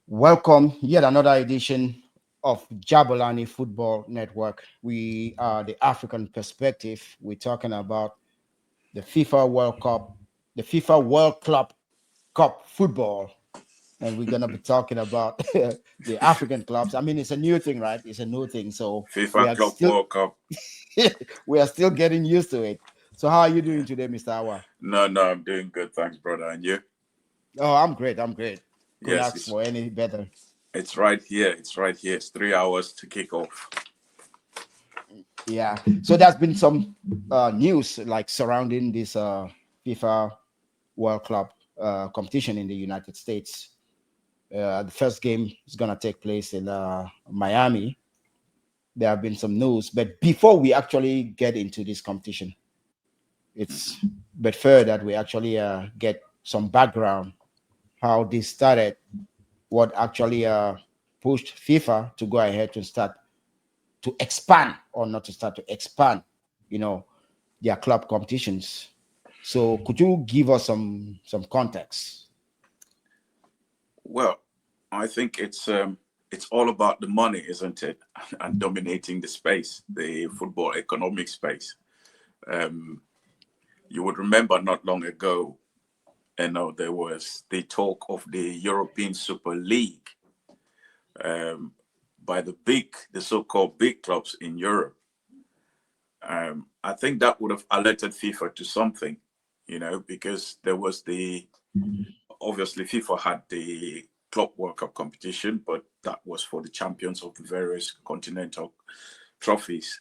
Welcome yet another edition of Jabalani Football Network. We are the African perspective. We're talking about the FIFA World Cup, the FIFA World Club Cup football, and we're gonna be talking about the African clubs. I mean, it's a new thing, right? It's a new thing, so we FIFA are Club still World Cup. we are still getting used to it. So, how are you doing today, Mr. Awa? No, I'm doing good, thanks, brother. And you? Oh, I'm great. I'm great. Couldn't Yes, ask for any better. it's right here. It's right here. It's 3 hours to kick off. Yeah. So there's been some news like surrounding this FIFA World Club competition in the United States. The first game is gonna take place in Miami. There have been some news, but before we actually get into this competition, it's but fair that we actually get some background how this started, what actually pushed FIFA to go ahead to start to expand or not to start to expand, you know, their club competitions. So could you give us some context? Well, I think it's all about the money, isn't it? And dominating the space, the football economic space. Um, you would remember not long ago, there was the talk of the European Super League um, by the so-called big clubs in Europe. I think that would have alerted FIFA to something, because there was obviously FIFA had the Club World Cup competition, but that was for the champions of the various continental trophies.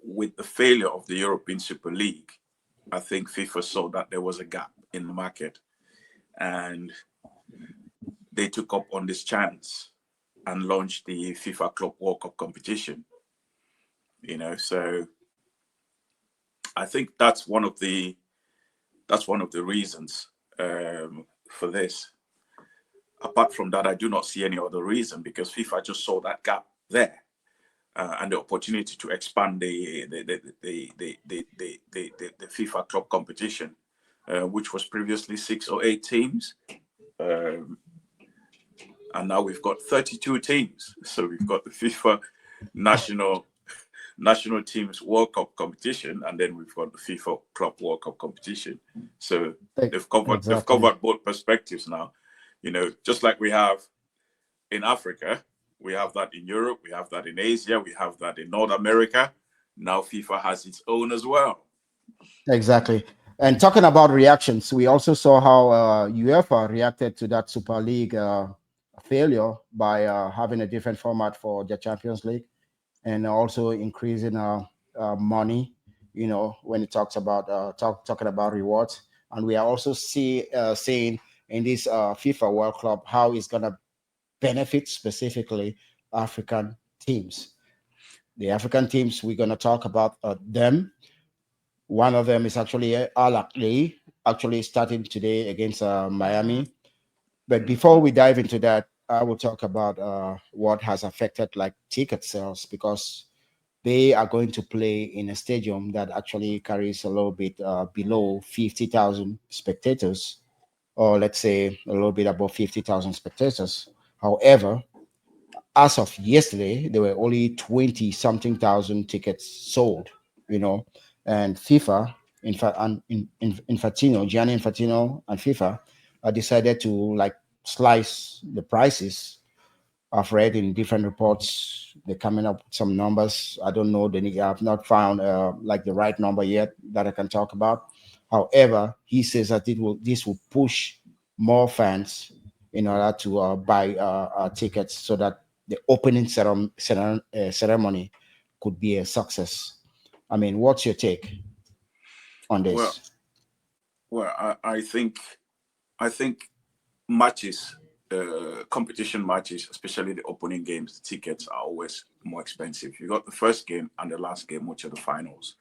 With the failure of the European Super League, I think FIFA saw that there was a gap in the market, and they took up on this chance and launched the FIFA Club World Cup competition. So I think that's one of the reasons for this. Apart from that, I do not see any other reason because FIFA just saw that gap there and the opportunity to expand the FIFA club competition, which was previously 6 or 8 teams, um, and now we've got 32 teams. So we've got the FIFA national national teams World Cup competition, and then we've got the FIFA Club World Cup competition. So they've Exactly. covered both perspectives now. Just like we have in Africa, we have that in Europe, we have that in Asia, we have that in North America. Now FIFA has its own as well. Exactly. And talking about reactions, we also saw how UEFA reacted to that Super League failure by having a different format for the Champions League and also increasing money. When it talks about talking about rewards, and we are also seeing in this FIFA World Club how it's gonna benefit specifically African teams. The African teams we're gonna talk about them. One of them is actually Ahly, actually starting today against Miami. But before we dive into that, I will talk about what has affected like ticket sales because they are going to play in a stadium that actually carries a little bit below 50,000 spectators, or let's say a little bit above 50,000 spectators. However, as of yesterday, there were only 20 something thousand tickets sold, you know, and FIFA, in fact, Infantino, Gianni Infantino and FIFA decided to like slice the prices. I've read in different reports they're coming up with some numbers. I don't know. I've not found like the right number yet that I can talk about. However, he says that this will push more fans in order to buy tickets so that the opening ceremony could be a success. I mean, what's your take on Well, this? I think matches, competition matches, especially the opening games, the tickets are always more expensive. You got the first game and the last game, which are the finals.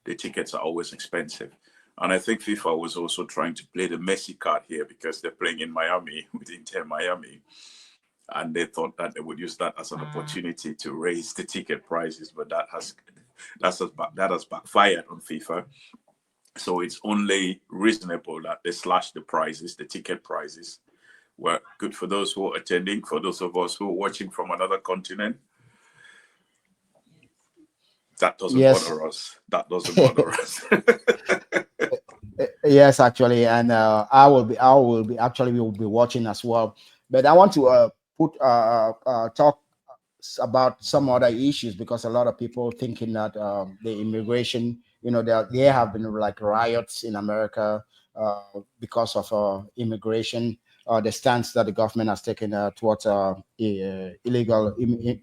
The tickets are always expensive. And I think FIFA was also trying to play the Messi card here because they're playing in Miami with Inter Miami. And they thought that they would use that as an opportunity to raise the ticket prices, but that has backfired on FIFA. So it's only reasonable that they slash the prices, the ticket prices, Well, good for those who are attending. For those of us who are watching from another continent, that doesn't Yes. bother us. That doesn't bother us. Yes, actually, and I will be watching as well. But I want to put talk about some other issues because a lot of people thinking that the immigration, there have been like riots in America because of immigration, the stance that the government has taken towards illegal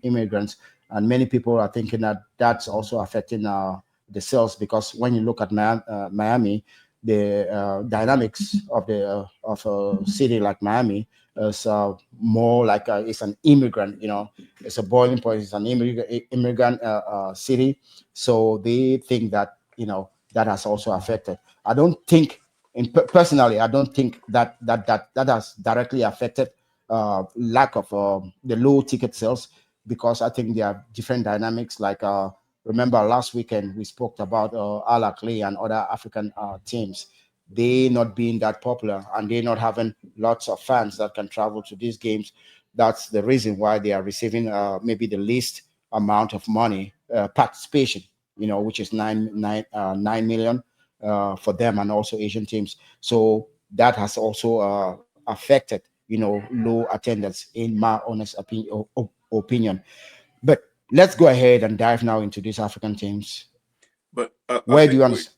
immigrants, and many people are thinking that that's also affecting the sales because when you look at Miami, the dynamics of the of a city like Miami is more like it's an immigrant, it's a boiling point. It's an immigrant city, so they think that that has also affected. I don't think, personally, I don't think that has directly affected lack of the low ticket sales because I think there are different dynamics. Like remember last weekend we spoke about Ahly and other African teams. They not being that popular and they not having lots of fans that can travel to these games. That's the reason why they are receiving maybe the least amount of money participation, which is 9 million for them and also Asian teams. So that has also affected, low attendance in my honest opinion. But let's go ahead and dive now into these African teams. But Where do you understand?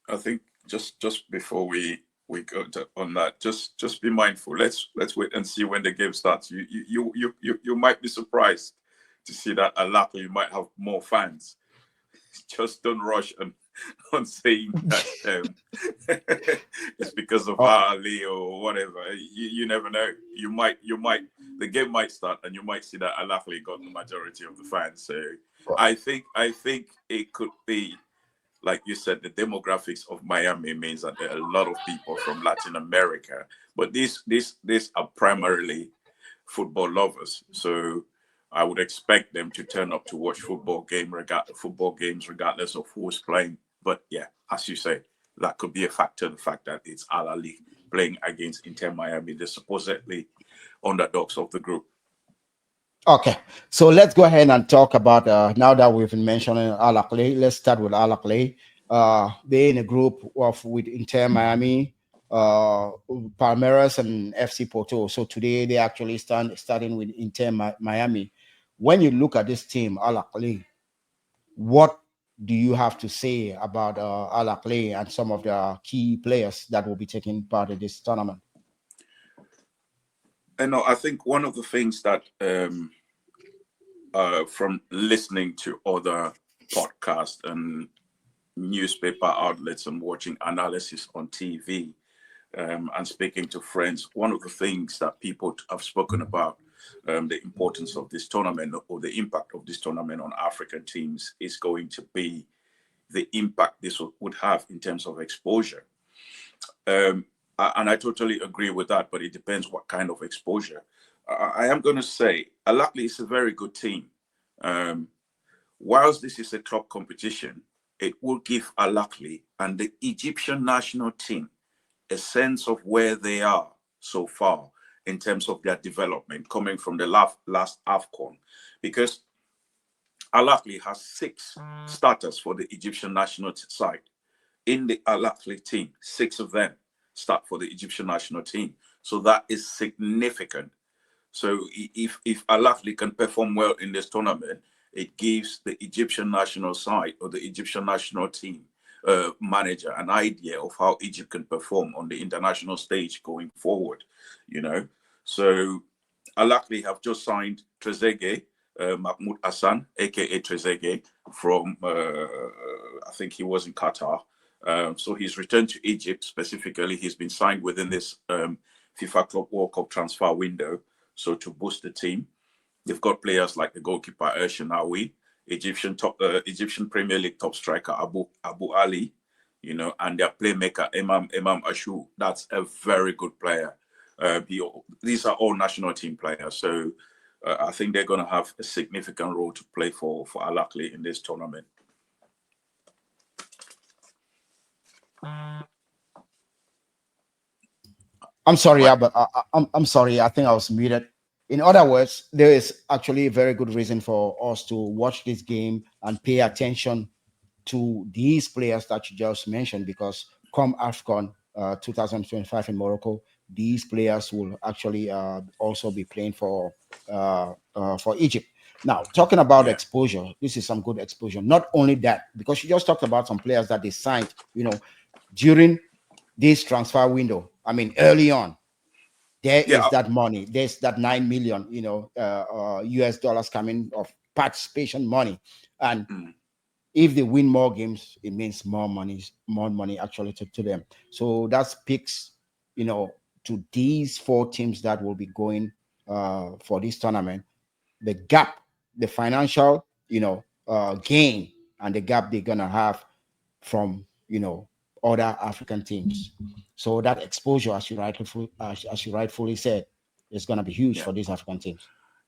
I think just before we go on that, just be mindful. Let's wait and see when the game starts. You might be surprised to see that Alaka, you might have more fans. Just don't rush on saying that it's because of Oh, Ali or whatever. You never know. You might the game might start and you might see that Al Ahly got the majority of the fans. So I think it could be, like you said, the demographics of Miami means that there are a lot of people from Latin America, but these are primarily football lovers. So I would expect them to turn up to watch football games regardless of who's playing. But yeah, as you say, that could be a factor. The fact that it's Al Ahly playing against Inter Miami, the supposedly underdogs of the group. okay. So let's go ahead and talk about now that we've been mentioning Al Ahly. Let's start with Al Ahly. They're in a group of with Inter Miami, Palmeiras, and FC Porto. So today they actually starting with Inter Miami. When you look at this team, Al Ahly, what do you have to say about Al Ahly and some of the key players that will be taking part in this tournament? And no, I think one of the things that from listening to other podcasts and newspaper outlets and watching analysis on TV, and speaking to friends, one of the things that people have spoken about, the importance of this tournament or the impact of this tournament on African teams is going to be the impact this would have in terms of exposure. And I totally agree with that, but it depends what kind of exposure. I am going to say Al Ahly is a very good team. Um, whilst this is a club competition, it will give Al Ahly and the Egyptian national team a sense of where they are so far in terms of their development coming from the last AFCON. Because Al Ahly has 6 starters for the Egyptian national side. In the Al Ahly team, 6 of them start for the Egyptian national team. So that is significant. So if Al Ahly can perform well in this tournament, it gives the Egyptian national side or the Egyptian national team manager an idea of how Egypt can perform on the international stage going forward. You know, so Al Ahly have just signed Trezeguet, Mahmoud Hassan, aka Trezeguet, from I think he was in Qatar. So he's returned to Egypt specifically. He's been signed within this FIFA Club World Cup transfer window. So to boost the team, they've got players like the goalkeeper Shenawi, Egyptian Premier League top striker Abu Ali, and their playmaker Imam Ashu. That's a very good player. These are all national team players, so I think they're going to have a significant role to play for Al Ahly in this tournament. I'm sorry, Am I? yeah, but I'm sorry. I think I was muted. In other words, there is actually a very good reason for us to watch this game and pay attention to these players that you just mentioned, because come AFCON 2025 in Morocco, these players will actually also be playing for Egypt. Now, talking about Yeah, exposure, this is some good exposure. Not only that, because you just talked about some players that they signed, during this transfer window. I mean, early on, there yeah, is that money. There's that 9 million, US dollars coming of participation money, and mm, if they win more games, it means more money actually to them. So that speaks, to these four teams that will be going for this tournament, the gap, the financial, gain, and the gap they're gonna have from other African teams. So that exposure, as you rightfully said, is gonna be huge yeah, for these African teams.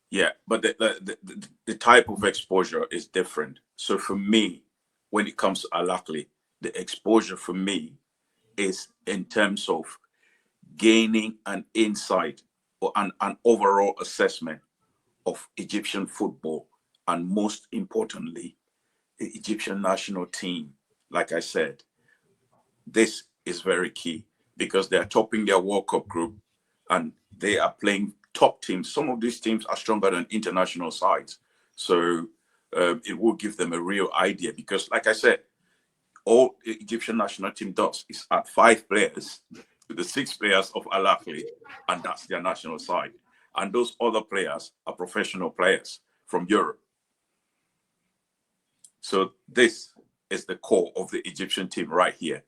yeah. But the type of exposure is different. So for me, when it comes to Alakli, the exposure for me is in terms of gaining an insight or an overall assessment of Egyptian football, and most importantly, the Egyptian national team. Like I said, this is very key because they are topping their World Cup group and they are playing top teams. Some of these teams are stronger than international sides. So it will give them a real idea because, like I said, all the Egyptian national team does is add 5 players to the 6 players of Al Ahly, and that's their national side. And those other players are professional players from Europe. So this is the core of the Egyptian team right here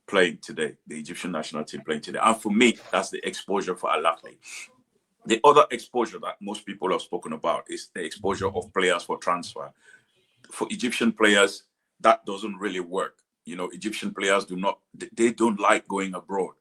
playing today, the Egyptian national team playing today. And for me, that's the exposure for Al Ahly. The other exposure that most people have spoken about is the exposure of players for transfer. For Egyptian players, that doesn't really work. Egyptian players they don't like going abroad.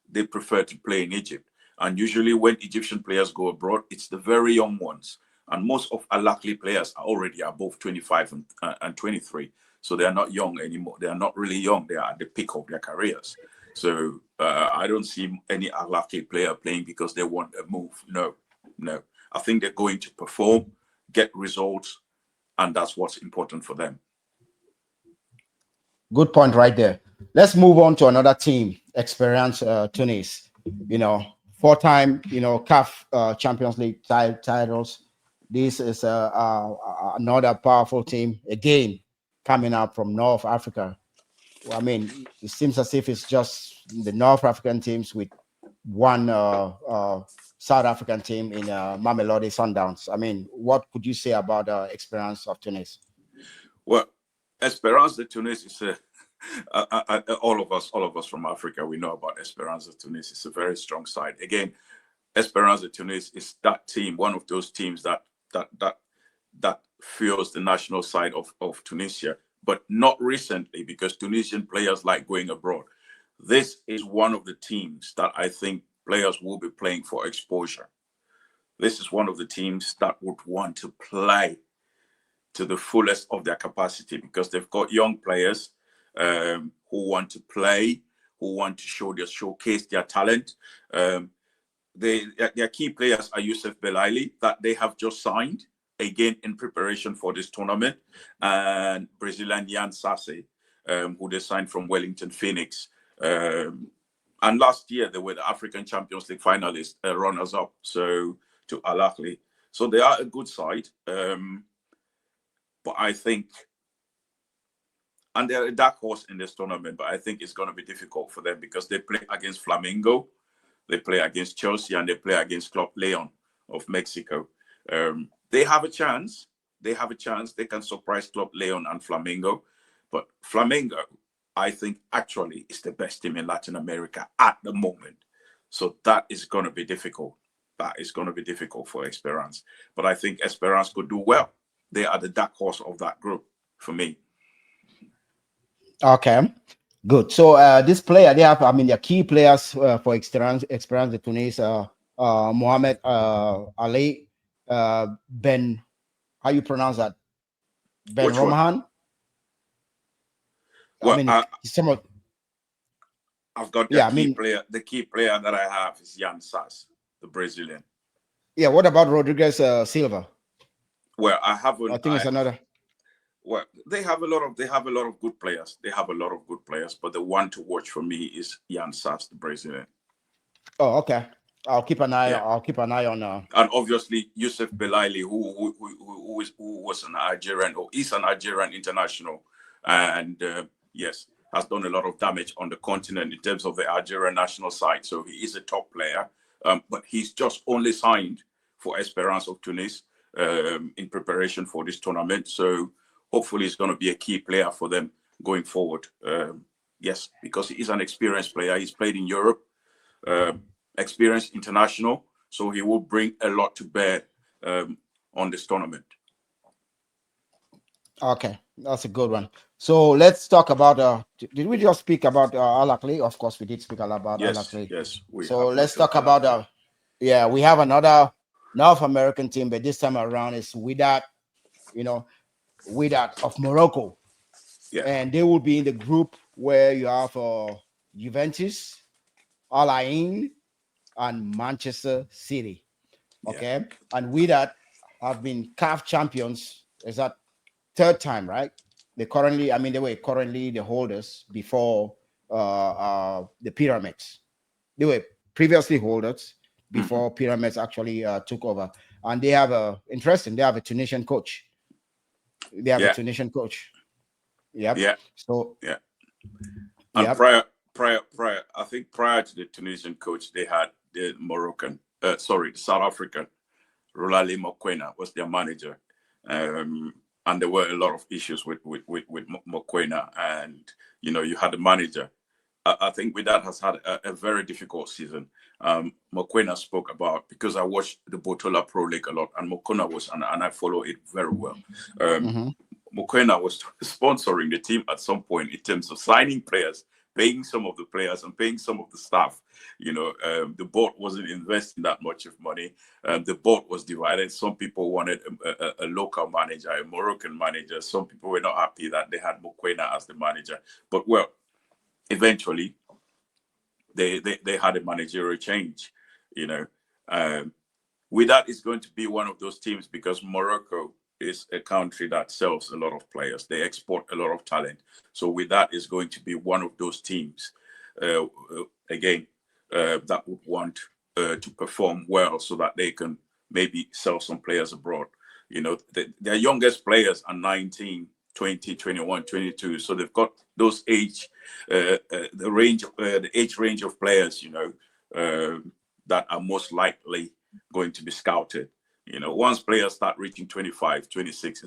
They prefer to play in Egypt. And usually when Egyptian players go abroad, it's the very young ones. And most of Al Ahly players are already above 25 and 23. So they are not young anymore. They are not really young. They are at the peak of their careers. So I don't see any Al Ahly player playing because they want a move. No, no. I think they're going to perform, get results, and that's what's important for them. Good point right there. Let's move on to another team, Esperance Tunis. You know, four-time, CAF Champions League titles. This is another powerful team again coming up from North Africa. Well, I mean, it seems as if it's just the North African teams with one South African team in Mamelodi Sundowns. I mean, what could you say about Esperance of Tunis? Well, Esperance de Tunis is all of us from Africa, we know about Esperance de Tunis. It's a very strong side. Again, Esperance de Tunis is that team, one of those teams that fuels the national side of Tunisia, but not recently because Tunisian players like going abroad. This is one of the teams that I think players will be playing for exposure. This is one of the teams that would want to play to the fullest of their capacity because they've got young players who want to play, who want to showcase their talent. Um, their key players are Youssef Belaili, that they have just signed again in preparation for this tournament, and Brazilian Jan Sase, who they signed from Wellington Phoenix. And last year they were the African Champions League finalists, runners up, so to Al Ahly. So they are a good side. But I think, and they're a dark horse in this tournament, but I think it's going to be difficult for them because they play against Flamengo, they play against Chelsea, and they play against Club Leon of Mexico. They have a chance. They have a chance. They can surprise Club Leon and Flamengo. But Flamengo, I think, actually is the best team in Latin America at the moment. So that is going to be difficult. That is going to be difficult for Esperance. But I think Esperance could do well. They are the dark horse of that group for me. Okay, good. So this player, they have, I mean, their key players for Esperance de Tunis, Mohamed Ali, Ben, how you pronounce that? Ben Which one? Romahan. I Well, mean, some of, I've got the Yeah, I key mean, player. The key player that I have is Jan Sas, the Brazilian. yeah. What about Rodriguez Silva? Well, I haven't. I think it's another. Well, they have a lot of good players. They have a lot of good players, but the one to watch for me is Jan Sas, the Brazilian. Oh, okay. I'll keep an eye. Yeah, I'll keep an eye on. and obviously Yusuf Belaili, who was an Algerian or is an Algerian international, and yes, has done a lot of damage on the continent in terms of the Algerian national side. So he is a top player, but he's just only signed for Esperance of Tunis in preparation for this tournament. So hopefully, he's going to be a key player for them going forward. Yes, because he is an experienced player. He's played in Europe. Uh, Experienced international, so he will bring a lot to bear on this tournament. Okay, that's a good one. So let's talk about. Did we just speak about Ahly? Of course, we did speak a lot about Yes, Ahly. yes, we So have let's mentioned talk about. Al. Yeah, we have another North American team, but this time around it's Wydad. You know, Wydad of Morocco, Yeah, and they will be in the group where you have Juventus, Al Ain, and Manchester City. yeah. Okay, and Wydad have been CAF champions. Is that third time, right? They were currently the holders before the pyramids. They were previously holders Hmm. before pyramids actually took over. And they have they have a Tunisian coach. They have a Yeah, Tunisian coach. Yep. yeah, So, yeah. And yep. I think prior to the Tunisian coach, they had the Moroccan, sorry, the South African, Rulali Mokwena was their manager. And there were a lot of issues with Mokwena. And, you had the manager. I think with that has had a very difficult season. Mokwena spoke about, because I watched the Botola Pro League a lot, and Mokwena and I follow it very well. Um, Hmm. Mokwena was sponsoring the team at some point in terms of signing players, paying some of the players, and paying some of the staff. The board wasn't investing that much of money. The board was divided. Some people wanted a local manager, a Moroccan manager. Some people were not happy that they had Mokwena as the manager. But well, eventually they had a managerial change. You know, um, Wydad is going to be one of those teams because Morocco is a country that sells a lot of players. They export a lot of talent. So Wydad is going to be one of those teams, uh, again, that would want to perform well so that they can maybe sell some players abroad. Their youngest players are 19, 20, 21, 22. So they've got those the age range of players, that are most likely going to be scouted. Once players start reaching 25, 26,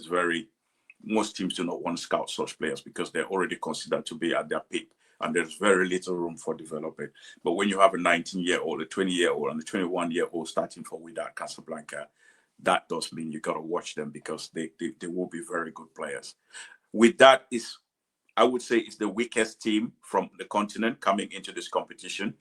most teams do not want to scout such players because they're already considered to be at their peak and there's very little room for development. But when you have a 19-year-old, a 20-year-old, and a 21-year-old starting for Wydad Casablanca, that does mean you got to watch them because they will be very good players. Wydad is, I would say, is the weakest team from the continent coming into this competition.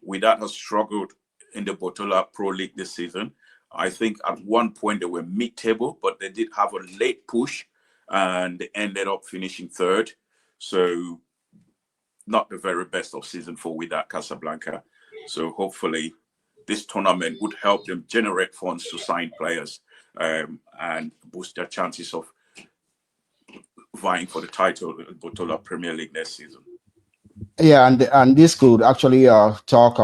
Wydad has struggled in the Botola Pro League this season. I think at one point they were mid-table, but they did have a late push and they ended up finishing third. So not the very best of season for Wydad Casablanca. So hopefully this tournament would help them generate funds to sign players and boost their chances of vying for the title of Botola Premier League next season. Yeah, and this could actually talk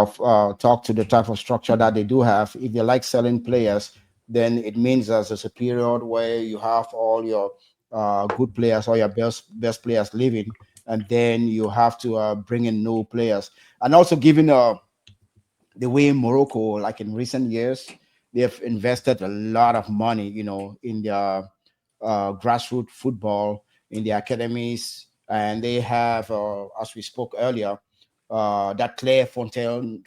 to the type of structure that they do have. If they like selling players, then it means there's a period where you have all your good players, all your best players leaving, and then you have to bring in new players. And also given the way Morocco, like in recent years, they have invested a lot of money, in their grassroots football, in the academies, and they have, as we spoke earlier, that Claire Fontaine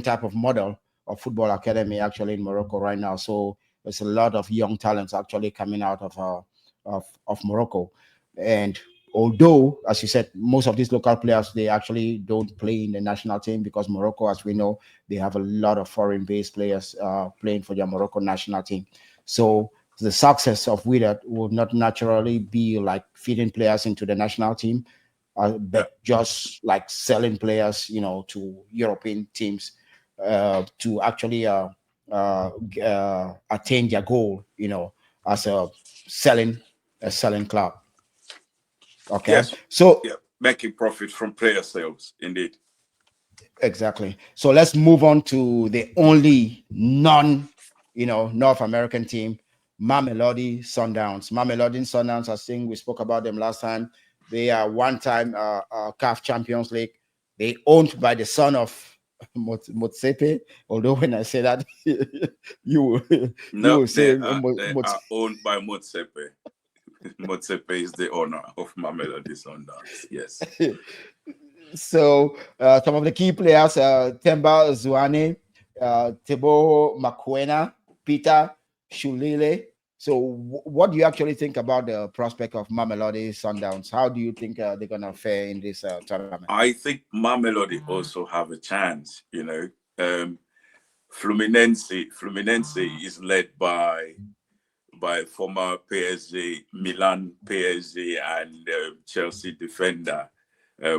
type of model of football academy actually in Morocco right now. So there's a lot of young talents actually coming out of Morocco, and although, as you said, most of these local players they actually don't play in the national team because Morocco, as we know, they have a lot of foreign-based players playing for their Morocco national team. So the success of Wydad will not naturally be like feeding players into the national team. Yeah. but just like selling players, to European teams to actually attain their goal, as a selling club. Okay, Yes. so Yeah. Making profit from player sales, indeed. exactly. So let's move on to the only North American team, Mamelodi Sundowns. Mamelodi Sundowns, I think we spoke about them last time. They are one-time CAF Champions League. They owned by the son of Motsepe. Although when I say that, you will, you No, will say they are owned by Motsepe. Motsepe is the owner of Mamelodi Sundowns. Yes. So some of the key players: Temba Zwane, Teboho Makwena, Peter Shulile. So, what do you actually think about the prospect of Mamelodi Sundowns? How do you think they're gonna fare in this tournament? I think Mamelodi also have a chance. Fluminense is led by former PSG, Milan PSG, and Chelsea defender.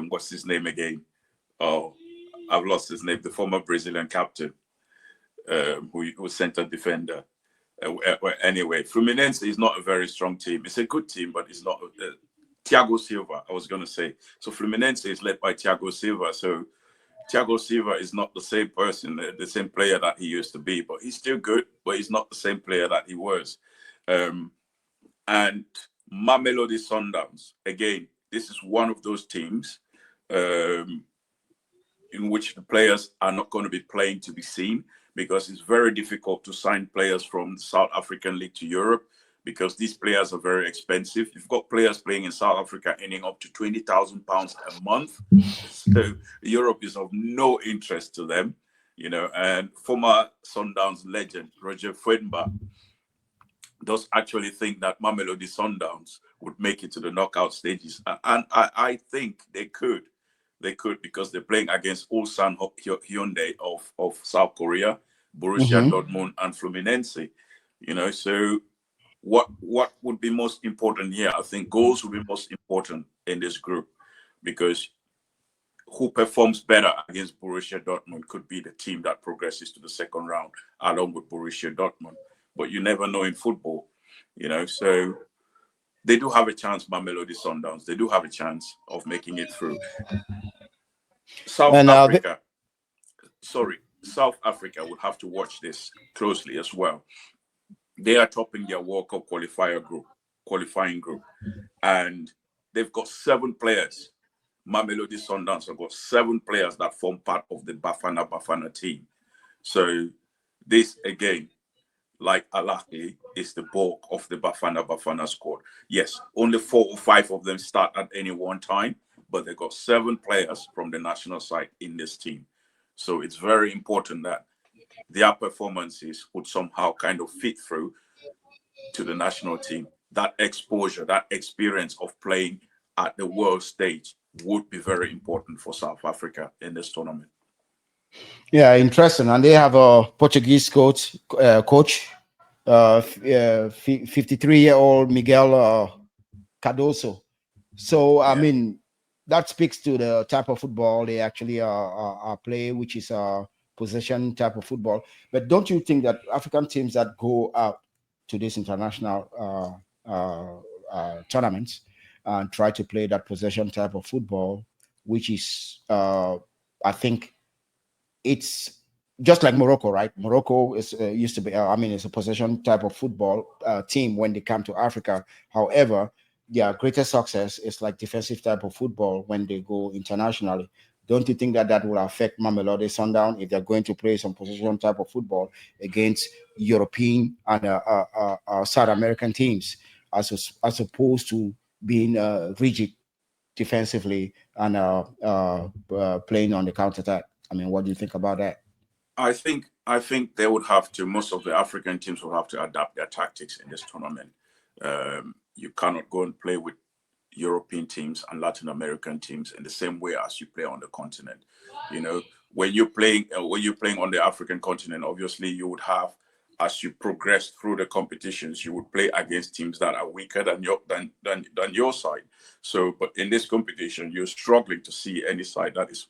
What's his name again? Oh, I've lost his name. The former Brazilian captain, who was center defender. Anyway, Fluminense is not a very strong team. It's a good team, but it's not. Thiago Silva, I was going to say. So Fluminense is led by Thiago Silva. So Thiago Silva is not the same person, the same player that he used to be, but he's still good, but he's not the same player that he was. Um, and Mamelodi Sundowns, again, this is one of those teams um, in which the players are not going to be playing to be seen, because it's very difficult to sign players from the South African League to Europe, because these players are very expensive. You've got players playing in South Africa earning up to £20,000 a month. So Europe is of no interest to them, and former Sundowns legend Roger Fuenba does actually think that Mamelodi Sundowns would make it to the knockout stages. And I think they could. They could, because they're playing against Ulsan Hyundai of South Korea, Borussia Mm-hmm. Dortmund, and Fluminense. So what would be most important here? I think goals will be most important in this group, because who performs better against Borussia Dortmund could be the team that progresses to the second round along with Borussia Dortmund. But you never know in football, So they do have a chance, Mamelodi Sundowns. They do have a chance of making it through. South And Africa, South Africa would have to watch this closely as well. They are topping their World Cup qualifying group, and they've got 7 players. Mamelodi Sundowns have got 7 players that form part of the Bafana team. So this again, like Ahly, is the bulk of the Bafana squad. Yes, only 4 or 5 of them start at any one time, but they got 7 players from the national side in this team. So it's very important that their performances would somehow kind of fit through to the national team. That exposure, that experience of playing at the world stage would be very important for South Africa in this tournament. yeah, interesting. And they have a Portuguese coach, 53-year-old Miguel Cardoso. So, I Yeah, mean, that speaks to the type of football they actually play, which is a possession type of football. But don't you think that African teams that go out to these international tournaments and try to play that possession type of football, which is, I think, it's just like Morocco, right? Morocco is used to be, it's a possession type of football team when they come to Africa. However, their greatest success is like defensive type of football when they go internationally. Don't you think that that will affect Mamelodi Sundown if they're going to play some possession type of football against European and South American teams, as opposed to being rigid defensively and playing on the counter attack? I mean, what do you think about that? I think they would have to. Most of the African teams will have to adapt their tactics in this tournament. You cannot go and play with European teams and Latin American teams in the same way as you play on the continent. When you're playing on the African continent, obviously you would have as you progress through the competitions, you would play against teams that are weaker than your side. So, but in this competition, you're struggling to see any side that is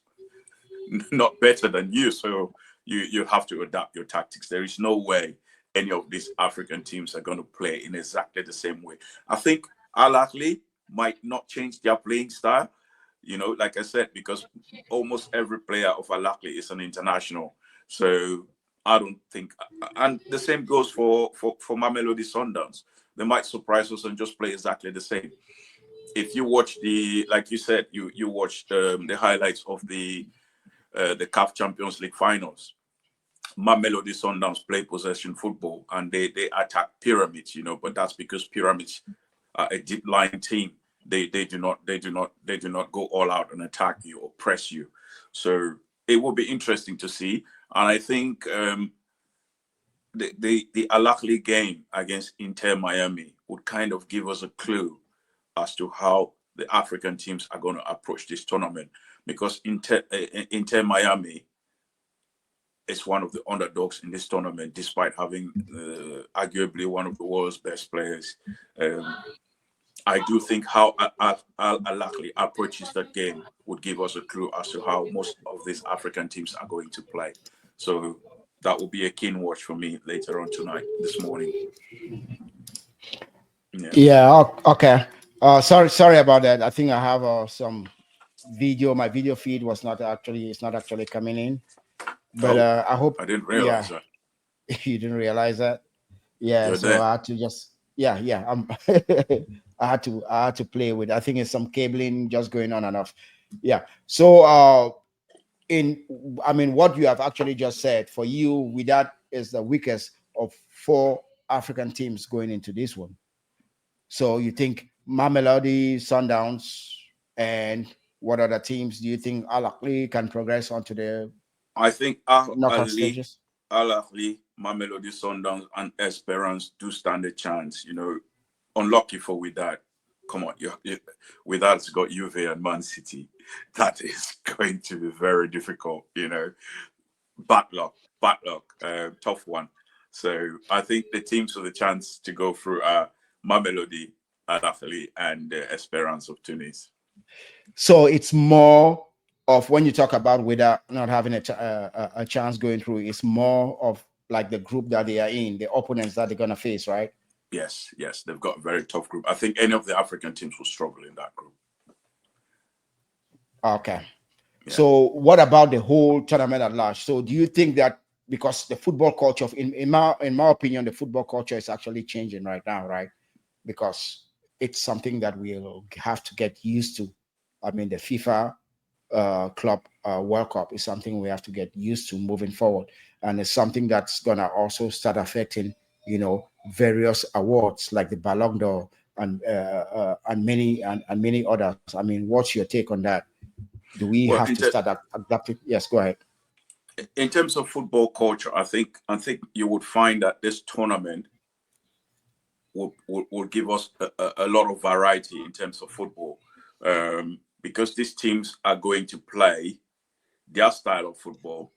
not better than you. So you have to adapt your tactics. There is no way any of these African teams are going to play in exactly the same way. I think Al Ahly might not change their playing style, like I said, because almost every player of Al Ahly is an international. So I don't think, and the same goes for Mamelodi Sundowns. They might surprise us and just play exactly the same. If you watch like you said, you watched the highlights of the CAF Champions League finals. Mamelodi Sundowns play possession football and they attack pyramids, but that's because pyramids are a deep line team. They do not go all out and attack you or press you. So it will be interesting to see. And I think the Al Ahly game against Inter Miami would kind of give us a clue as to how the African teams are going to approach this tournament, because Inter Miami is one of the underdogs in this tournament, despite having arguably one of the world's best players. I do think how Al Ahly approaches that game would give us a clue as to how most of these African teams are going to play. So that will be a keen watch for me later on tonight, this morning. Yeah. Yeah. Okay. Sorry about that. I think I have some video. My video feed it's not actually coming in. But Oh, I hope, I didn't yeah, realize that. you didn't realize that. Yeah. You're So there. I had to just, yeah. I had to play with. I think it's some cabling just going on and off. Yeah. So what you have actually just said, for you, Wydad is the weakest of four African teams going into this one. So you think Mamelodi, Sundowns, and what other teams do you think Al Ahly can progress onto the I think knockout stages? Al Ahly, Mamelodi Sundowns, and Esperance do stand a chance. Unlucky for Wydad. Come on, Wydad's got Juve and Man City. That is going to be very difficult. Bad luck, tough one. So I think the teams with a chance to go through are Mamelodi, Al Ahly, and Esperance of Tunis. So it's more of, when you talk about without not having a chance going through, it's more of like the group that they are in, the opponents that they're gonna face, right? Yes, they've got a very tough group. I think any of the African teams will struggle in that group. Okay. Yeah. So what about the whole tournament at large? So do you think that, because the football culture in my opinion, the football culture is actually changing right now, right? Because it's something that we'll have to get used to. I mean, the FIFA Club World Cup is something we have to get used to moving forward, and it's something that's gonna also start affecting, various awards like the Ballon d'Or and many others. I mean, what's your take on that? Do we Well, have to start adapting? Yes, go ahead. in terms of football culture, I think you would find that this tournament will give us a lot of variety in terms of football, because these teams are going to play their style of football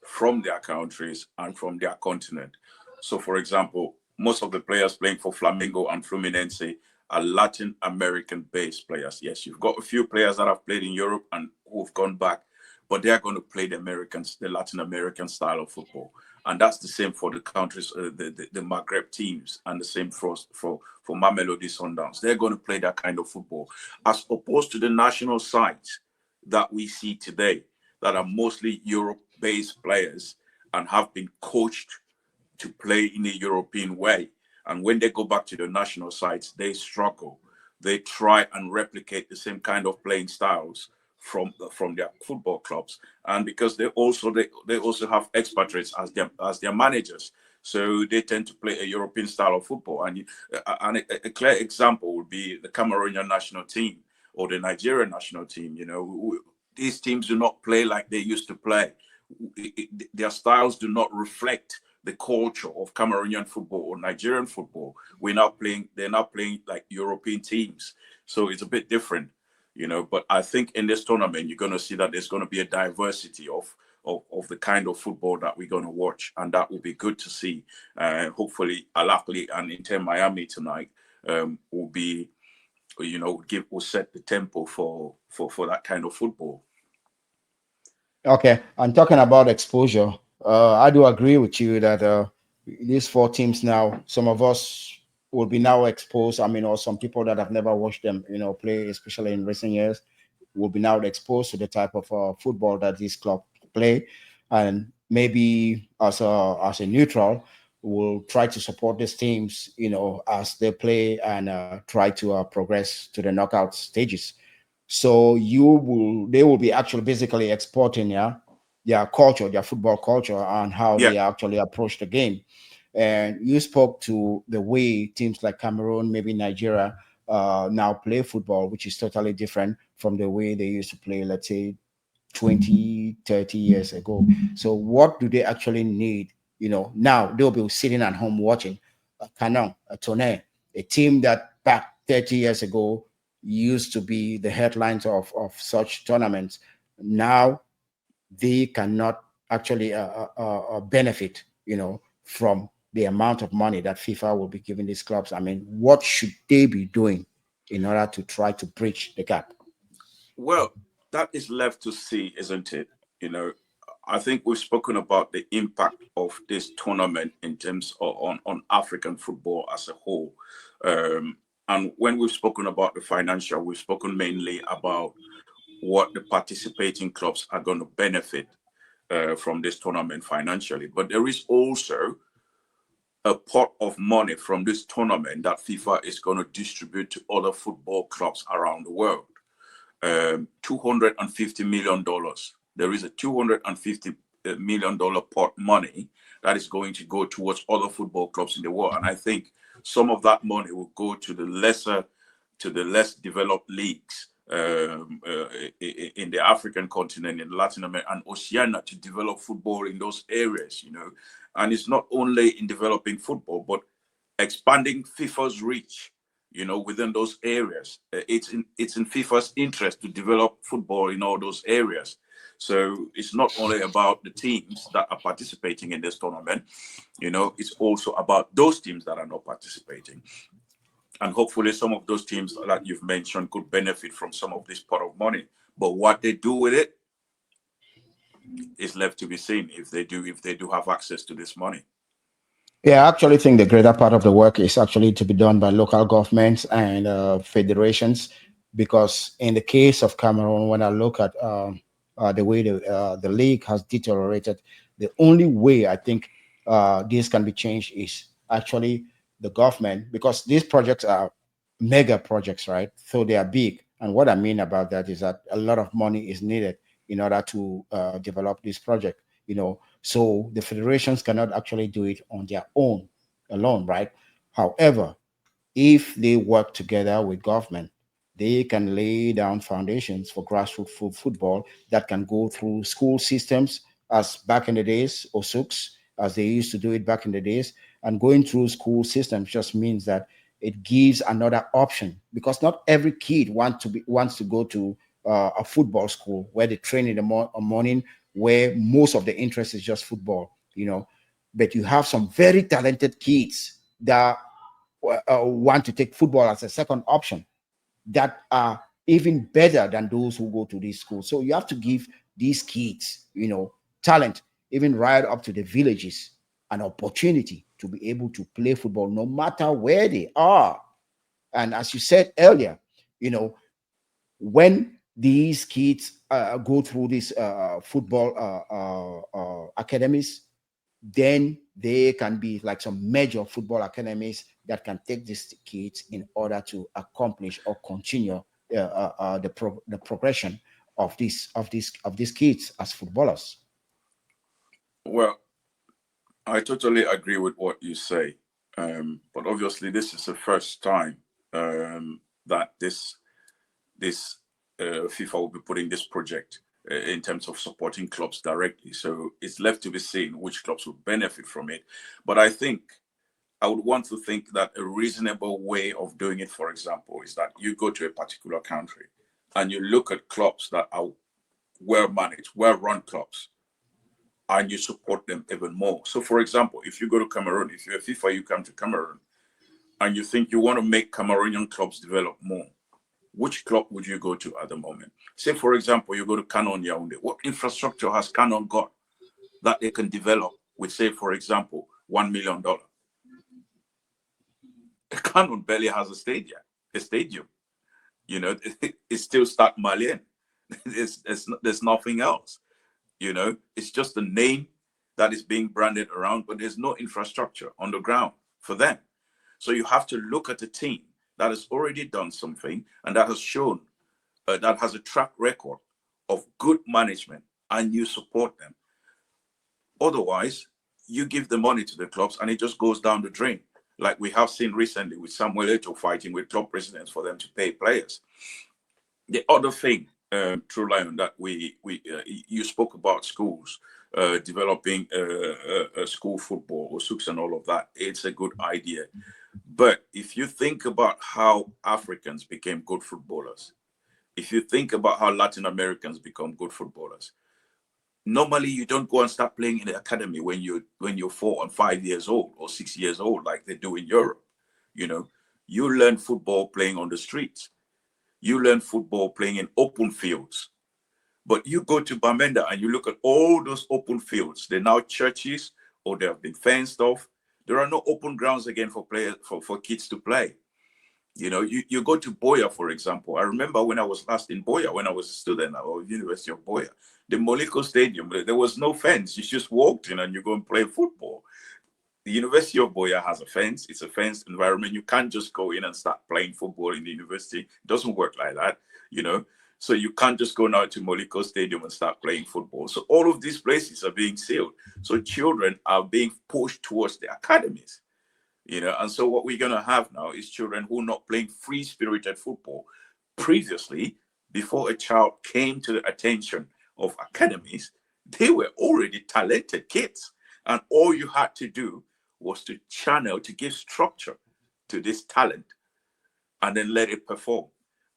from their countries and from their continent. So, for example, most of the players playing for Flamengo and Fluminense are Latin American based players. Yes, you've got a few players that have played in Europe and who have gone back, but they're going to play the Latin American style of football. And that's the same for the countries, the Maghreb teams, and the same for Mamelodi Sundowns. They're going to play that kind of football, as opposed to the national sides that we see today, that are mostly Europe-based players and have been coached to play in a European way. And when they go back to the national sides, they struggle. They try and replicate the same kind of playing styles from their football clubs, and because they also have expatriates as their managers, so they tend to play a European style of football. And a clear example would be the Cameroonian national team or the Nigerian national team. These teams do not play like they used to play. Their styles do not reflect the culture of Cameroonian football or Nigerian football. They're now playing like European teams. So it's a bit different. But I think in this tournament, you're going to see that there's going to be a diversity of of the kind of football that we're going to watch, and that will be good to see. Hopefully, Al and Inter Miami tonight will be, will set the tempo for that kind of football. Okay, and talking about exposure, I do agree with you that these four teams now, some of us will be now exposed. I mean, or some people that have never watched them, play, especially in recent years, will be now exposed to the type of football that this club play, and maybe as a neutral, will try to support these teams, as they play and try to progress to the knockout stages. So they will be actually basically exporting, yeah, their culture, their football culture, and how Yeah. they actually approach the game. And you spoke to the way teams like Cameroon, maybe Nigeria, now play football, which is totally different from the way they used to play, let's say, 20, 30 years ago. So what do they actually need? Now they'll be sitting at home watching a Canon, a Tonnerre, a team that back 30 years ago used to be the headlines of such tournaments. Now they cannot actually benefit, from the amount of money that FIFA will be giving these clubs. I mean, what should they be doing in order to try to bridge the gap? Well, that is left to see, isn't it? I think we've spoken about the impact of this tournament in terms of on African football as a whole. And when we've spoken about the financial, we've spoken mainly about what the participating clubs are going to benefit from this tournament financially. But there is also a pot of money from this tournament that FIFA is going to distribute to other football clubs around the world. $250 million. There is a $250 million pot money that is going to go towards other football clubs in the world, and I think some of that money will go to the less developed leagues in the African continent, in Latin America, and Oceania to develop football in those areas. And it's not only in developing football, but expanding FIFA's reach within those areas. It's in FIFA's interest to develop football in all those areas. So it's not only about the teams that are participating in this tournament, it's also about those teams that are not participating. And hopefully some of those teams that you've mentioned could benefit from some of this pot of money. But what they do with it is left to be seen, if they do have access to this money. Yeah, I actually think the greater part of the work is actually to be done by local governments and federations, because in the case of Cameroon, when I look at the way the league has deteriorated, the only way I think this can be changed is actually the government, because these projects are mega projects, right? So they are big. And what I mean about that is that a lot of money is needed in order to develop this project. So the federations cannot actually do it on their own alone, right? However, if they work together with government, they can lay down foundations for grassroots football that can go through school systems, as back in the days, or SUCs, as they used to do it back in the days. And going through school systems just means that it gives another option, because not every kid wants to go to a football school where they train in the morning, where most of the interest is just football. But you have some very talented kids that want to take football as a second option, that are even better than those who go to these schools. So you have to give these kids, talent, even right up to the villages, an opportunity to be able to play football no matter where they are. And as you said earlier, when these kids go through these football academies, then they can be like some major football academies that can take these kids in order to accomplish or continue the progression of these kids as footballers. Well, I totally agree with what you say, but obviously this is the first time that this FIFA will be putting this project in terms of supporting clubs directly. So it's left to be seen which clubs will benefit from it. But I think I would want to think that a reasonable way of doing it, for example, is that you go to a particular country and you look at clubs that are well managed, well run clubs, and you support them even more. So, for example, if you go to Cameroon, if you're a FIFA, you come to Cameroon, and you think you want to make Cameroonian clubs develop more, which club would you go to at the moment? Say, for example, you go to Canon Yaoundé. What infrastructure has Canon got that they can develop with, say, for example, $1 million? Canon barely has a stadium. A stadium, you know, it's still Stade Malien. There's nothing else. You know, it's just a name that is being branded around, but there's no infrastructure on the ground for them. So you have to look at a team that has already done something and that has shown that has a track record of good management, and you support them. Otherwise, you give the money to the clubs and it just goes down the drain, like we have seen recently with Samuel Eto'o fighting with club presidents for them to pay players. The other thing, True Lion, that you spoke about schools developing school football or SUCs and all of that. It's a good idea, but if you think about how Africans became good footballers, if you think about how Latin Americans become good footballers, normally you don't go and start playing in the academy when you're 4 and 5 years old or 6 years old like they do in Europe. You know, you learn football playing on the streets. You learn football playing in open fields. But you go to Bamenda and you look at all those open fields. They're now churches or they have been fenced off. There are no open grounds again for players for kids to play. You know, you go to Boya, for example. I remember when I was last in Boya, when I was a student at the University of Boya, the Moliko Stadium, there was no fence. You just walked in and you go and play football. The University of Boya has a fence. It's a fenced environment. You can't just go in and start playing football in the university. It doesn't work like that, you know. So you can't just go now to Moliko Stadium and start playing football. So all of these places are being sealed. So children are being pushed towards the academies, you know. And so what we're going to have now is children who are not playing free-spirited football. Previously, before a child came to the attention of academies, they were already talented kids. And all you had to do was to channel, to give structure to this talent and then let it perform.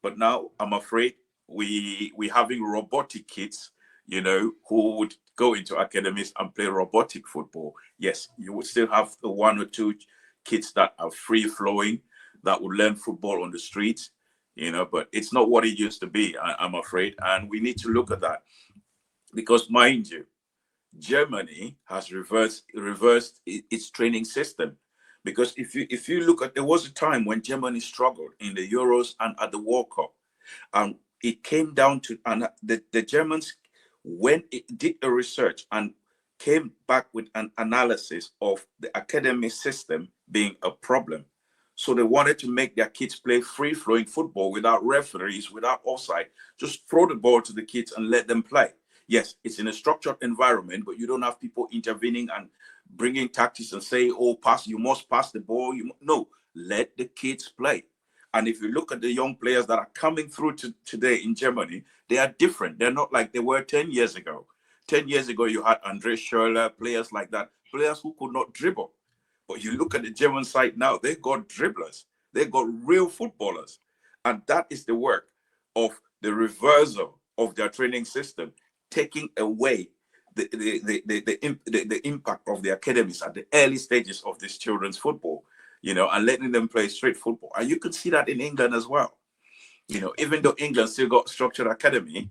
But now I'm afraid we having robotic kids, you know, who would go into academies and play robotic football. Yes, you would still have the one or two kids that are free flowing, that would learn football on the streets, you know, but it's not what it used to be, I'm afraid. And we need to look at that because, mind you, Germany has reversed its training system, because if you look at, there was a time when Germany struggled in the Euros and at the World Cup, and it came down to, and the Germans, when it did a research and came back with an analysis of the academy system being a problem. So they wanted to make their kids play free-flowing football without referees, without offside. Just throw the ball to the kids and let them play. Yes, it's in a structured environment, but you don't have people intervening and bringing tactics and say, oh, pass, you must pass the ball. No, let the kids play. And if you look at the young players that are coming through today in Germany, they are different. They're not like they were 10 years ago. 10 years ago, you had Andre Schürrle, players like that, players who could not dribble. But you look at the German side now, they got dribblers. They got real footballers. And that is the work of the reversal of their training system, taking away the impact of the academies at the early stages of this children's football, you know, and letting them play straight football. And you can see that in England as well. You know, even though England still got structured academy,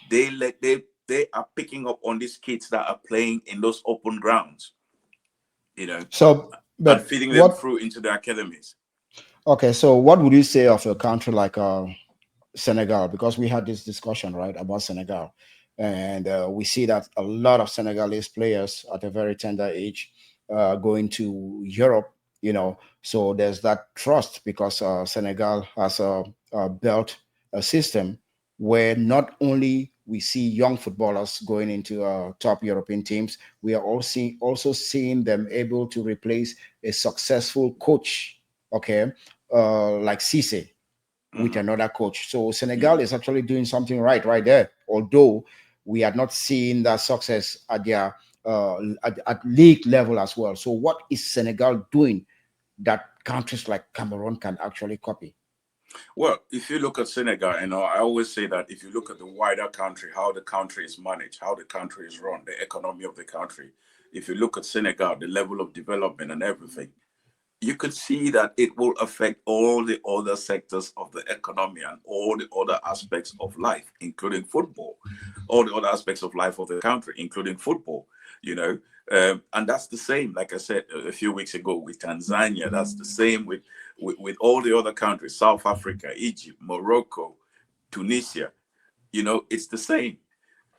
they are picking up on these kids that are playing in those open grounds, you know, So, and but feeding them what? through into the academies. Okay, so what would you say of a country like Senegal? Because we had this discussion, right, about Senegal, and we see that a lot of Senegalese players at a very tender age going to Europe. You know, so there's that trust because Senegal has built a system where not only we see young footballers going into top European teams, we are also seeing them able to replace a successful coach. Okay, like Cisse with Mm-hmm. another coach. So Senegal Mm-hmm. is actually doing something right there. Although we are not seeing that success at their at league level as well. So what is Senegal doing that countries like Cameroon can actually copy? Well, if you look at Senegal, I always say that if you look at the wider country, how the country is managed, how the country is run, the economy of the country, if you look at Senegal, the level of development and everything, you could see that it will affect all the other sectors of the economy and all the other aspects of life, including football, all the other aspects of life of the country, including football, you know. And that's the same, like I said a few weeks ago with Tanzania, that's the same with all the other countries, South Africa, Egypt, Morocco, Tunisia, it's the same.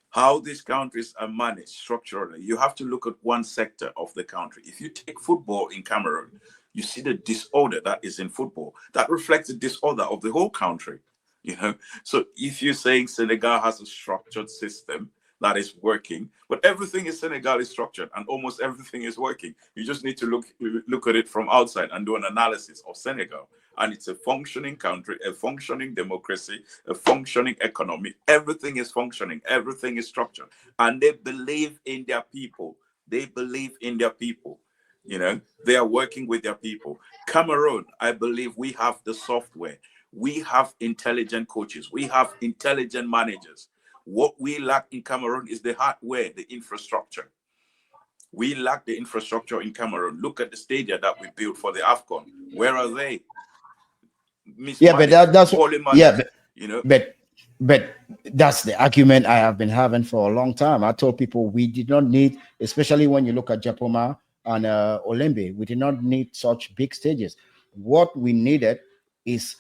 How these countries are managed structurally, you have to look at one sector of the country. If you take football in Cameroon, you see the disorder that is in football. That reflects the disorder of the whole country. So if you're saying Senegal has a structured system that is working, but everything in Senegal is structured and almost everything is working. You just need to look at it from outside and do an analysis of Senegal. And it's a functioning country, a functioning democracy, a functioning economy. Everything is functioning, everything is structured. And they believe in their people. They believe in their people. They are working with their people. Cameroon, I believe we have the software. We have intelligent coaches. We have intelligent managers. What we lack in Cameroon is the hardware, the infrastructure. We lack the infrastructure in Cameroon. Look at the stadia that we built for the AFCON. Where are they? Yeah, but Mismanaged, that's poorly yeah, managed, but that's the argument I have been having for a long time. I told people we did not need, especially when you look at Japoma and Olembe, we did not need such big stages. What we needed is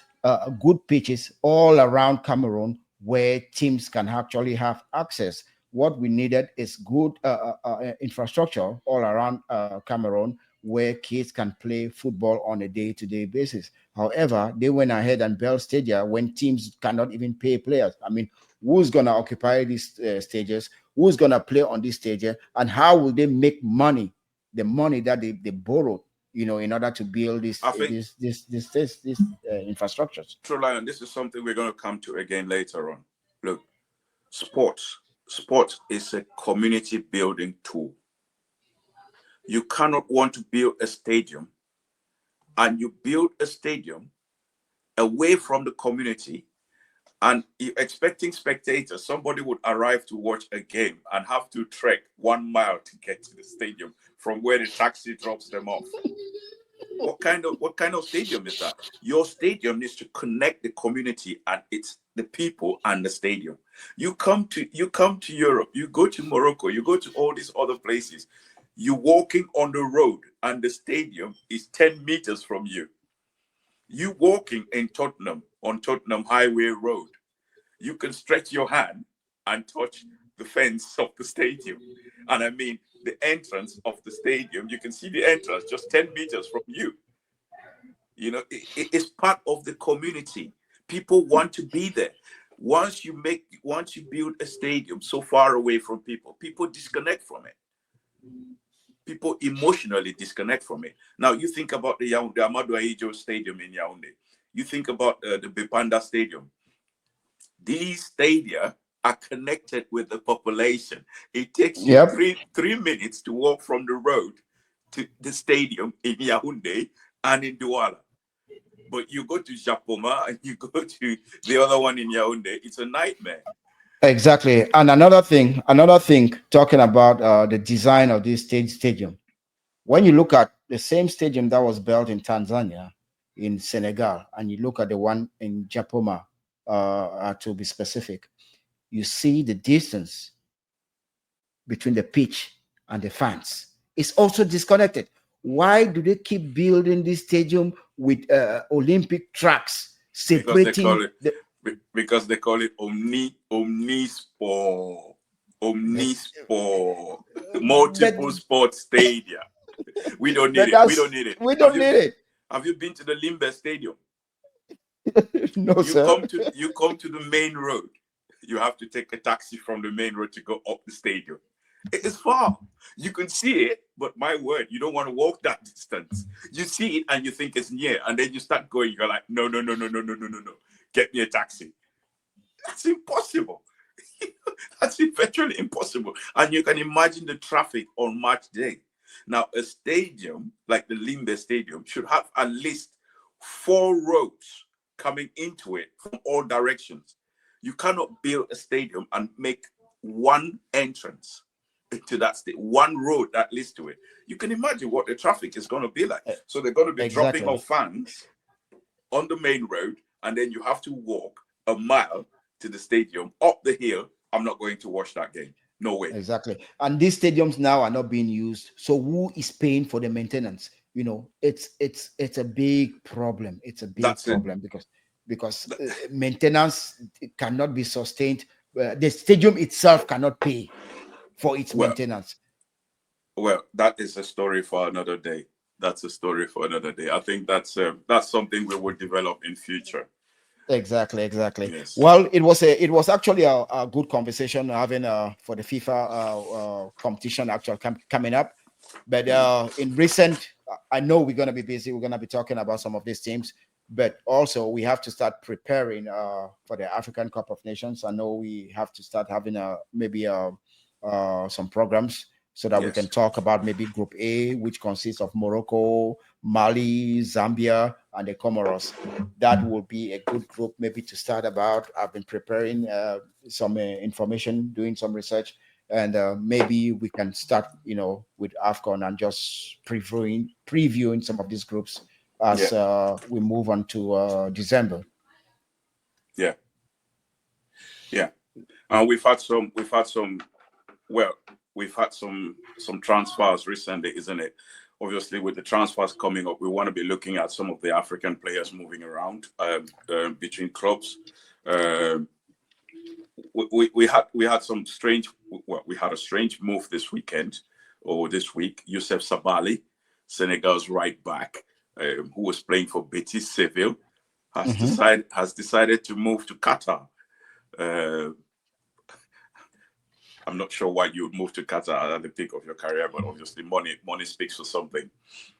good pitches all around Cameroon where teams can actually have access. What we needed is good infrastructure all around Cameroon where kids can play football on a day-to-day basis. However, they went ahead and built stadia when teams cannot even pay players. I mean, who's going to occupy these stages? Who's going to play on this stage? And how will they make money? The money that they borrowed, in order to build I think, this infrastructures. True Lion, this is something we're going to come to again later on. Look, sports is a community building tool. You cannot want to build a stadium and you build a stadium away from the community and you're expecting spectators. Somebody would arrive to watch a game and have to trek 1 mile to get to the stadium from where the taxi drops them off. What kind of stadium is that? Your stadium needs to connect the community and it's the people and the stadium. You come to Europe, you go to Morocco, you go to all these other places. You're walking on the road and the stadium is 10 meters from you. You walking in Tottenham on Tottenham Highway Road. You can stretch your hand and touch the fence of the stadium. And I mean, the entrance of the stadium, you can see the entrance just 10 meters from you. It's part of the community. People want to be there. Once you build a stadium so far away from people disconnect from it. People emotionally disconnect from it. Now, you think about the Amadou Ahidjo Stadium in Yaoundé. You think about the Bipanda Stadium. These stadia are connected with the population. It takes you Yep. three minutes to walk from the road to the stadium in Yaoundé and in Douala. But you go to Japoma and you go to the other one in Yaoundé, it's a nightmare. Exactly. And another thing, talking about the design of this stadium. When you look at the same stadium that was built in Tanzania, in Senegal, and you look at the one in Japoma, to be specific, you see the distance between the pitch and the fans. It's also disconnected. Why do they keep building this stadium with Olympic tracks Because they separating call it the? because they call it omnisport, multiple But, sports stadia. We don't need but it. We don't that's need it. we don't need it. Have you been to the Limbe Stadium? No, sir. You come to the main road. You have to take a taxi from the main road to go up the stadium. It is far. You can see it, but my word, you don't want to walk that distance. You see it and you think it's near, and then you start going. You're like, no, no, no, no, no, no, no, no, no. Get me a taxi. That's impossible. That's virtually impossible. And you can imagine the traffic on match day. Now, a stadium like the Limbe Stadium should have at least 4 roads coming into it from all directions. You cannot build a stadium and make one entrance to that state, one road that leads to it. You can imagine what the traffic is going to be like. So they're going to be dropping Exactly. off fans on the main road, and then you have to walk a mile to the stadium up the hill. I'm not going to watch that game. No way. Exactly. And these stadiums now are not being used. So who is paying for the maintenance? You know, it's a big problem. It's a big That's it. problem because maintenance cannot be sustained. The stadium itself cannot pay for its Well, maintenance. that is a story for another day. That's a story for another day. I think that's something we will develop in future. Exactly. Yes. Well, it was actually a good conversation having for the FIFA competition actually coming up. But in recent, I know we're gonna be busy. We're gonna be talking about some of these teams, but also we have to start preparing for the African Cup of Nations. I know we have to start having maybe some programs so that we can Yes. talk about maybe Group A, which consists of Morocco, Mali, Zambia, and the Comoros. That will be a good group maybe to start about. I've been preparing some information, doing some research, and maybe we can start, with AFCON and just previewing some of these groups as Yeah. we move on to December. Yeah. Yeah. And we've had some. Well, we've had some transfers recently, isn't it? Obviously, with the transfers coming up, we want to be looking at some of the African players moving around between clubs. We had some strange. Well, we had a strange move this weekend or this week. Youssef Sabali, Senegal's right back, who was playing for Betis Seville, has decided to move to Qatar. I'm not sure why you would move to Qatar at the peak of your career, but obviously money speaks for something.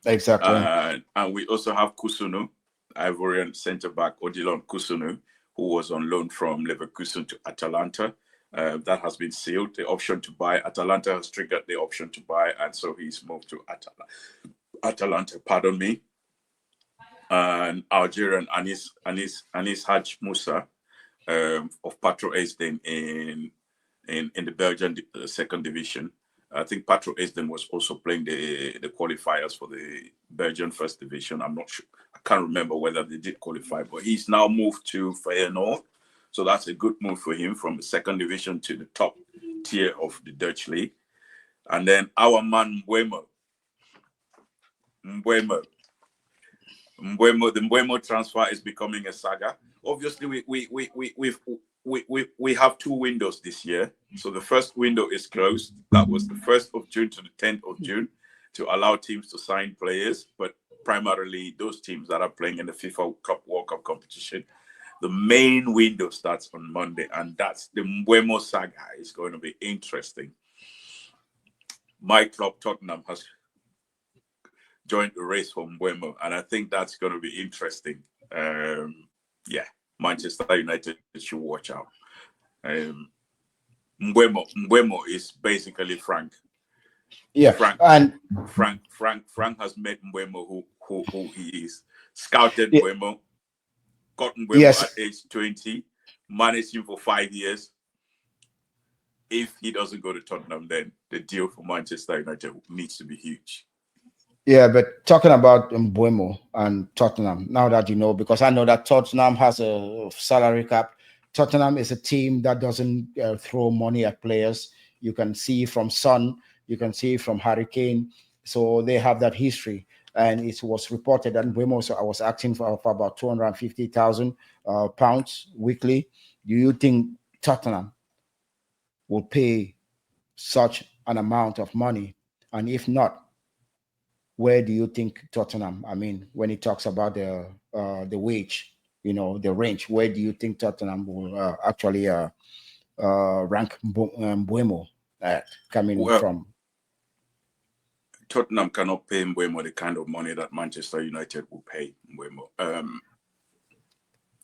Exactly. And we also have Kusunu, Ivorian centre-back Odilon Kusunu, who was on loan from Leverkusen to Atalanta. That has been sealed. The option to buy, Atalanta has triggered the option to buy, and so he's moved to Atalanta. Pardon me. And Algerian Anis Haj Musa of Patro Esden in the Belgian second division. I think Patro Esden was also playing the qualifiers for the Belgian first division. I'm not sure. I can't remember whether they did qualify, but he's now moved to Feyenoord. So that's a good move for him from the second division to the top tier of the Dutch league. And then our man Mbeumo. The Mbeumo transfer is becoming a saga. Obviously, we have two windows this year. So the first window is closed. That was the 1st of June to the 10th of June to allow teams to sign players, but primarily those teams that are playing in the FIFA Club World Cup competition. The main window starts on Monday, and that's the Mbeumo saga. Is going to be interesting. My club, Tottenham, has joined the race for Mbeumo, and I think that's going to be interesting. Manchester United should watch out. Mbeumo is basically Frank. Yeah, Frank has met Mbeumo who he is. Scouted Mbeumo, got Mbeumo at age 20, managed him for 5 years. If he doesn't go to Tottenham, then the deal for Manchester United needs to be huge. Yeah, but talking about Mbeumo and Tottenham, now that you know, because I know that Tottenham has a salary cap. Tottenham is a team that doesn't throw money at players. You can see from Son, you can see from Harry Kane. So they have that history. And it was reported that Mbeumo was asking for about 250,000 pounds weekly. Do you think Tottenham will pay such an amount of money? And if not, where do you think Tottenham, I mean, when he talks about the wage, the range, where do you think Tottenham will actually rank Mbeumo coming from? Tottenham cannot pay Mbeumo the kind of money that Manchester United will pay Mbeumo.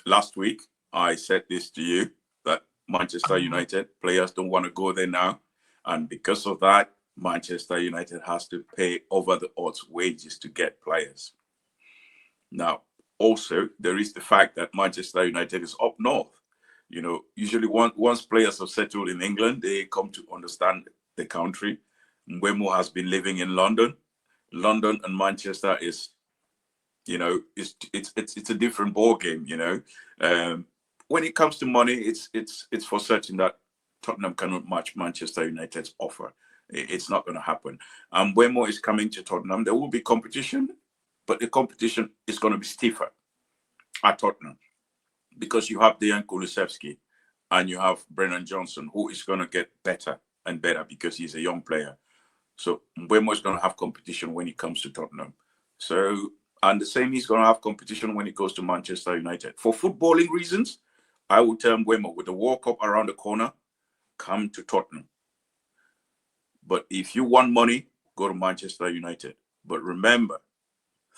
Last week, I said this to you, that Manchester United players don't want to go there now. And because of that, Manchester United has to pay over the odds wages to get players. Now, also there is the fact that Manchester United is up north. You know, usually once players have settled in England, they come to understand the country. Mbeumo has been living in London. London and Manchester is, you know, it's a different ball game. You know, when it comes to money, it's for certain that Tottenham cannot match Manchester United's offer. It's not going to happen. Mbeumo is coming to Tottenham. There will be competition, but the competition is going to be stiffer at Tottenham because you have Dejan Kulusevski and you have Brennan Johnson, who is going to get better and better because he's a young player. So Mbeumo is going to have competition when it comes to Tottenham. So, and the same, he's going to have competition when it goes to Manchester United. For footballing reasons, I would tell Mbeumo, with the World Cup around the corner, come to Tottenham. But if you want money, go to Manchester United. But remember,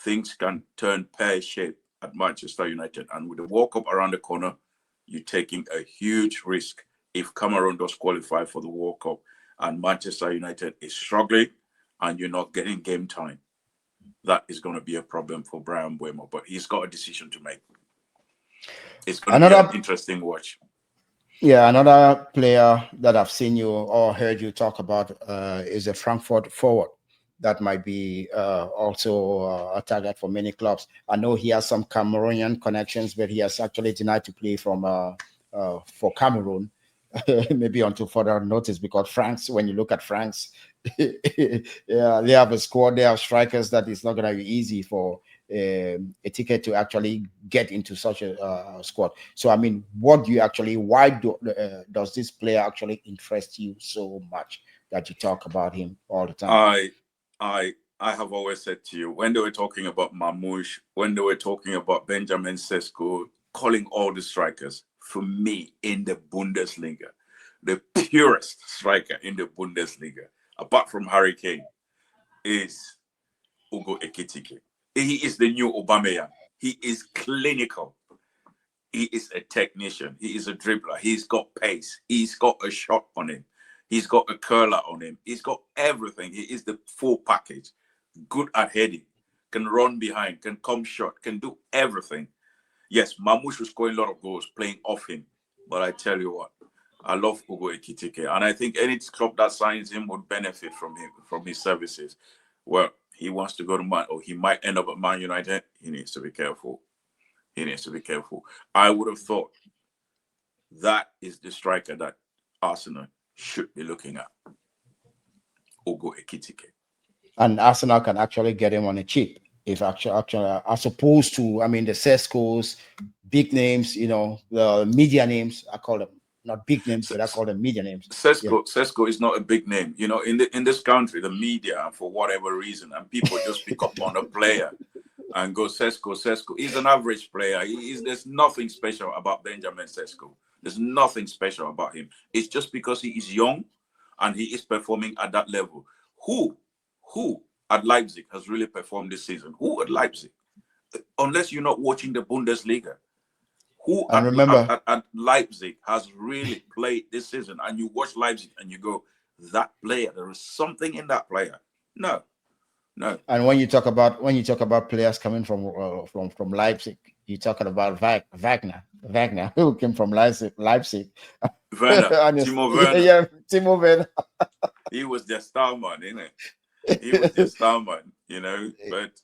things can turn pear-shaped at Manchester United. And with the World Cup around the corner, you're taking a huge risk if Cameroon does qualify for the World Cup and Manchester United is struggling and you're not getting game time. That is going to be a problem for Bryan Mbeumo, but he's got a decision to make. It's going to be an interesting watch. Yeah, another player that I've seen you or heard you talk about is a Frankfurt forward that might be also a target for many clubs. I know he has some Cameroonian connections, but he has actually denied to play for Cameroon. Maybe until further notice, because France, when you look at France, yeah, they have a squad, they have strikers that it's not going to be easy for a ticket to actually get into such a squad. So, I mean, why does this player actually interest you so much that you talk about him all the time? I have always said to you, when they were talking about Mamouche, when they were talking about Benjamin Sesko, calling all the strikers, for me, in the Bundesliga, the purest striker in the Bundesliga, apart from Harry Kane, is Ugo Ekitike. He is the new Aubameyang. He is clinical. He is a technician. He is a dribbler. He's got pace. He's got a shot on him. He's got a curler on him. He's got everything. He is the full package. Good at heading. Can run behind. Can come short. Can do everything. Yes, Mamouche was scoring a lot of goals playing off him. But I tell you what, I love Ugo Ekitike. And I think any club that signs him would benefit from him, from his services. Well, he wants to go to Man, or he might end up at Man United. He needs to be careful. He needs to be careful. I would have thought that is the striker that Arsenal should be looking at. Ugo Ekitike. And Arsenal can actually get him on a cheap. If actually, as opposed to, I mean, the Sescos, big names, you know, the media names, I call them not big names, but I call them media names. Sesko is not a big name, you know. In this country, the media, for whatever reason, and people just pick up on a player and go Sesko. He's an average player. There's nothing special about Benjamin Sesko. There's nothing special about him. It's just because he is young and he is performing at that level. Who at Leipzig has really performed this season? Who at Leipzig? Unless you're not watching the Bundesliga. Who at Leipzig has really played this season? And you watch Leipzig and you go, that player, there is something in that player. No. And when you talk about players coming from Leipzig, you're talking about Wagner, who came from Leipzig. Werner, Timo Werner. Yeah, Timo Werner. He was their star man, isn't it? He was their star man, you know. But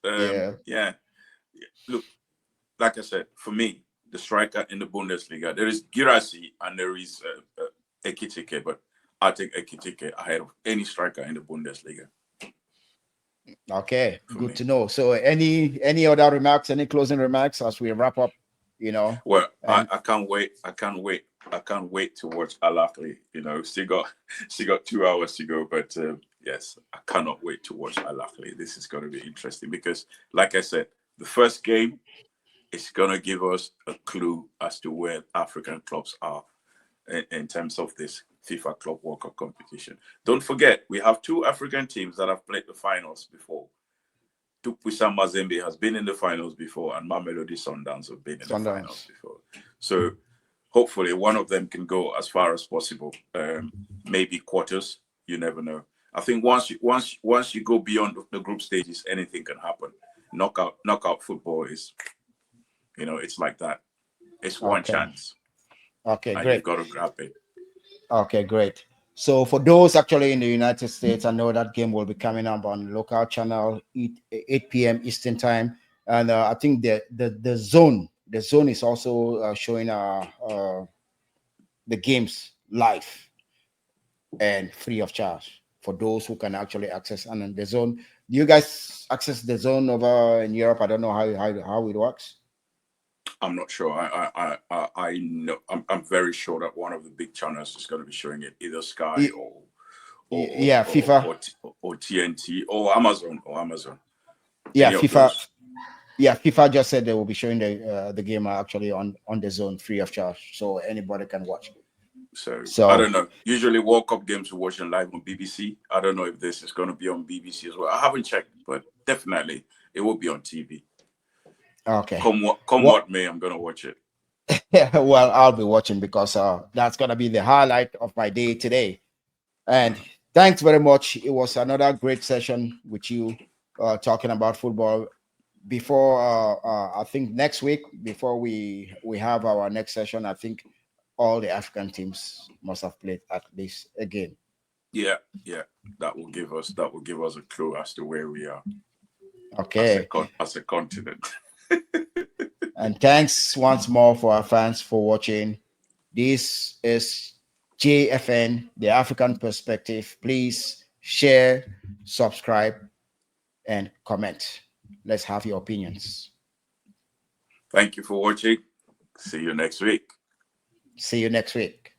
yeah. Look, like I said, for me, the striker in the Bundesliga, there is Girassi and there is Ekitike, but I take Ekitike ahead of any striker in the Bundesliga. Okay, good to know. So, any other remarks? Any closing remarks as we wrap up? You know. Well, I can't wait. I can't wait to watch Al-Ahly. You know, still got 2 hours to go, but yes, I cannot wait to watch Al-Ahly. This is going to be interesting because, like I said, the first game is going to give us a clue as to where African clubs are in terms of this FIFA Club World Cup competition. Don't forget, we have 2 African teams that have played the finals before. Tupuisa Mazembe has been in the finals before, and Mamelodi Sundowns have been in the finals before. So hopefully one of them can go as far as possible. Maybe quarters. You never know. I think once you go beyond the group stages, anything can happen. Knockout football is It's like that. It's one Okay. chance, Okay, and you've great. got to grab it. Okay, great. So for those actually in the United States, I know that game will be coming up on local channel 8 p.m. Eastern time, and I think the zone is also showing the games live and free of charge for those who can actually access. And then the zone, do you guys access the zone over in Europe? I don't know how it works. I'm not sure. I know. I'm very sure that one of the big channels is going to be showing it, either Sky Y- or or Yeah, or, FIFA. or, or TNT or Amazon Yeah, Any of FIFA. those. Yeah, FIFA just said they will be showing the game actually on the zone free of charge, so anybody can watch. So I So don't know. Usually World Cup games we're watching live on BBC. I don't know if this is going to be on BBC as well. I haven't checked, but definitely it will be on TV. okay, Come what what? may, I'm going to watch it. Well, I'll be watching because that's gonna be the highlight of my day today. And thanks very much. It was another great session with you, talking about football. Before I think next week, before we have our next session, I think all the African teams must have played at least a game. Yeah, yeah. That will give us a clue as to where we are Okay. as a continent. And thanks once more for our fans for watching. This is JFN, the African perspective. Please share, subscribe, and comment. Let's have your opinions. Thank you for watching. See you next week. See you next week.